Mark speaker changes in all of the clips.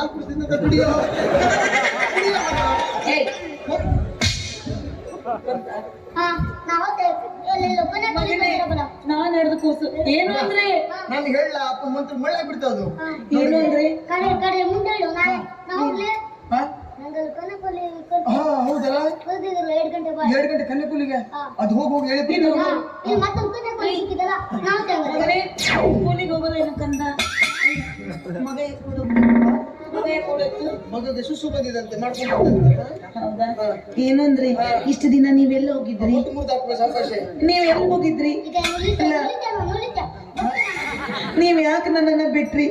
Speaker 1: 4 ವರ್ಷದಿಂದ ಕುಡಿಯೋ
Speaker 2: ನಾನ್ ಹಿಡ್ದು ಕೂಸು ಏನು ಅಂದ್ರೆ
Speaker 1: ನಾನು ಹೇಳ ಅಪ್ಪ ಮಂತ್ರ ಮಳೆ ಬಿಡ್ತದು
Speaker 2: ಏನು ಅಂದ್ರೆ
Speaker 1: ಹೌದಲ್ಲ 2 ಗಂಟೆ ಕನ್ಯಾಕುಲಿಗೆ ಅದು ಹೋಗಿ ಹೇಳ್ತೀನಿ
Speaker 2: ಕೂಲಿಗೆ ಹೋಗೋದೇನು ಕಂದ
Speaker 1: ಮಗಗೆ ಸುಸು ಬಂದಿದಂತೆ ಮಾಡ್ಕೊಂಡು
Speaker 2: ಹೌದಾ ಏನು ಅಂದ್ರೆ ಇಷ್ಟು ದಿನ ನೀವೆಲ್ಲ ಹೋಗಿದ್ರಿ ನೀವ್ ಎಲ್ಲಿ ಹೋಗಿದ್ರಿ ನೀವ್ ಯಾಕೆ ನನ್ನನ್ನ ಬಿಟ್ರಿ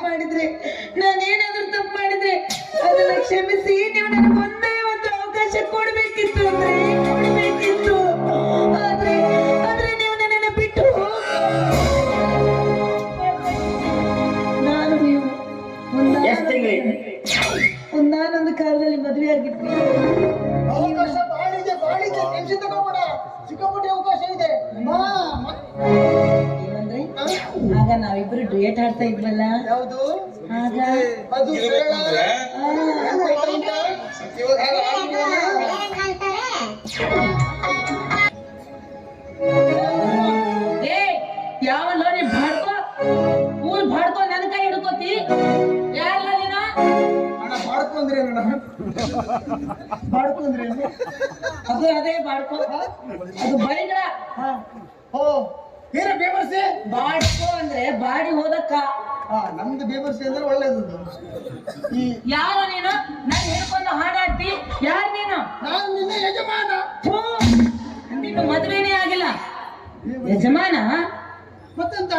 Speaker 2: ಮಾಡಿದ್ರೆ ನಾನೇನಾದ್ರೂ ತಪ್ಪು ಮಾಡಿದ್ರೆ ಅದನ್ನ ಕ್ಷಮಿಸಿ ನೀವು ನನಗೆ ಒಂದೇ ಒಂದು ಅವಕಾಶ ಕೊಡ್ಬೇಕಿತ್ತು ಅಂದ್ರೆ ಕೊಡ್ಬೇಕಿತ್ತು ಆದ್ರೆ ನೀವು ನನ್ನನ್ನ ಬಿಟ್ಟು ನಾನು ನೀವು ಒಂದಾನೊಂದು ಕಾಲದಲ್ಲಿ ಮದುವೆ ಆಗಿದ್ವಿ
Speaker 1: ಅವಕಾಶ ಬಾಳಿದೆ ಟೆನ್ಷನ್ ತಗೋಬೇಡ ಸಿಕ್ಕಾಪಟ್ಟೆ ಅವಕಾಶ ಇದೆ
Speaker 2: ಏನಂದ್ರೆ ಆಗ ನಾವಿಬ್ರು ಡುಯೆಟ್ ಆಡ್ತಾ ಇದ್ವಲ್ಲ
Speaker 1: ಯಾವುದು
Speaker 2: ಆಗ
Speaker 1: ಅದು
Speaker 2: ಯಾವಲ್ಲ ನೀ ಬಾಡ್ಕೋ ಊರ್ ಬಾಡ್ಕೋ ನನ್ನ ಕೈ ಹಿಡ್ಕೋತಿ ಯಾರಲ್ಲ ನೀನು
Speaker 1: ಬಾಡ್ಕೊ ಅಂದ್ರೆ ಬಾಡ್ಕೊ ಅಂದ್ರೆ
Speaker 2: ಅದೇ ಬಾಡ್ಕೋ ಅದು ಬೈದ್ರ
Speaker 1: ಓ ಏನ ಬೇಬರ್ಸೆ
Speaker 2: ಬಾಡ್ಕೋ ಅಂದ್ರೆ ಬಾಡಿ ಹೋದಕ್ಕ
Speaker 1: ನಮ್ದು ಬೇಬರ್ಸೆ ಅಂದ್ರೆ ಒಳ್ಳೇದು ಈ
Speaker 2: ಯಾರು ನೀನು ನಾನು ಹಿಡ್ಕೊಂಡು ಹಾಡಾಡ್ತಿ ಯಾರು ನೀನು
Speaker 1: ನಾನು ನಿನ್ನ ಯಜಮಾನ
Speaker 2: ನಿನ್ನ ಮದುವೆನೇ ಆಗಿಲ್ಲ ಯಜಮಾನ
Speaker 1: ಮತ್ತೆಂತ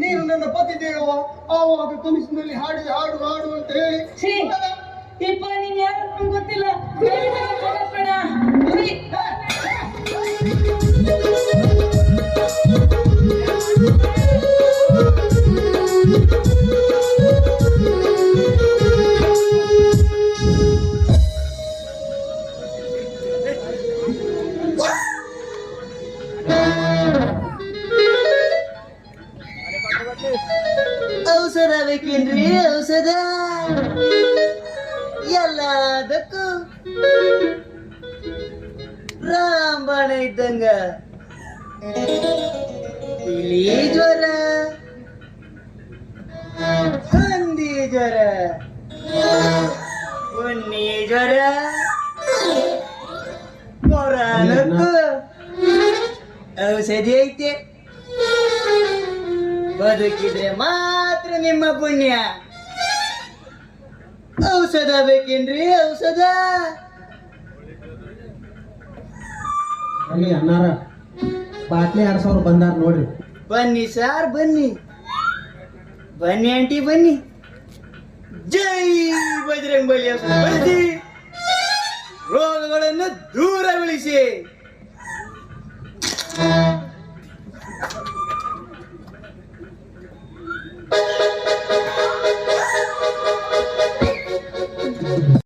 Speaker 1: ನೀನು ನನ್ನ ಪತಿ ದೇವ ಆವಾಗ ಕನಸಿನಲ್ಲಿ ಹಾಡು ಅಂತ ಹೇಳಿ
Speaker 2: ಇಪ್ಪ ನೀನ್ ಯಾರು ನಂಗೆ ಗೊತ್ತಿಲ್ಲ ಬೇಡ
Speaker 3: ಔಷಧ ಬೇಕೇನ್ರಿ ಔಷಧ ಎಲ್ಲದಕ್ಕೂ ರಾಂಬಾಣ ಇದ್ದಂಗ ಇಲಿ ಜ್ವರ ಹಂದಿ ಜ್ವರ ಉಣ್ಣಿ ಜ್ವರ ಕೊರೋನಕ್ಕೂ ಔಷಧಿ ಐತೆ ಬದುಕಿದ್ರೆ ಮಾತ್ರ ನಿಮ್ಮ ಪುಣ್ಯ ಔಷಧ ಬೇಕೇನ್ರಿ ಔಷಧ
Speaker 1: ಅಲ್ಲಿ ಅನ್ನಾರ ಬಾಟ್ಲಿ 2000 ಬಂದಾರ ನೋಡ್ರಿ
Speaker 3: ಬನ್ನಿ ಸಾರ್ ಬನ್ನಿ ಬನ್ನಿ ಆಂಟಿ ಬನ್ನಿ ಜೈ ಬಜರಂಗ್ ಬಲಿ ಬಳಸಿ ರೋಗಗಳನ್ನು ದೂರ ಉಳಿಸಿ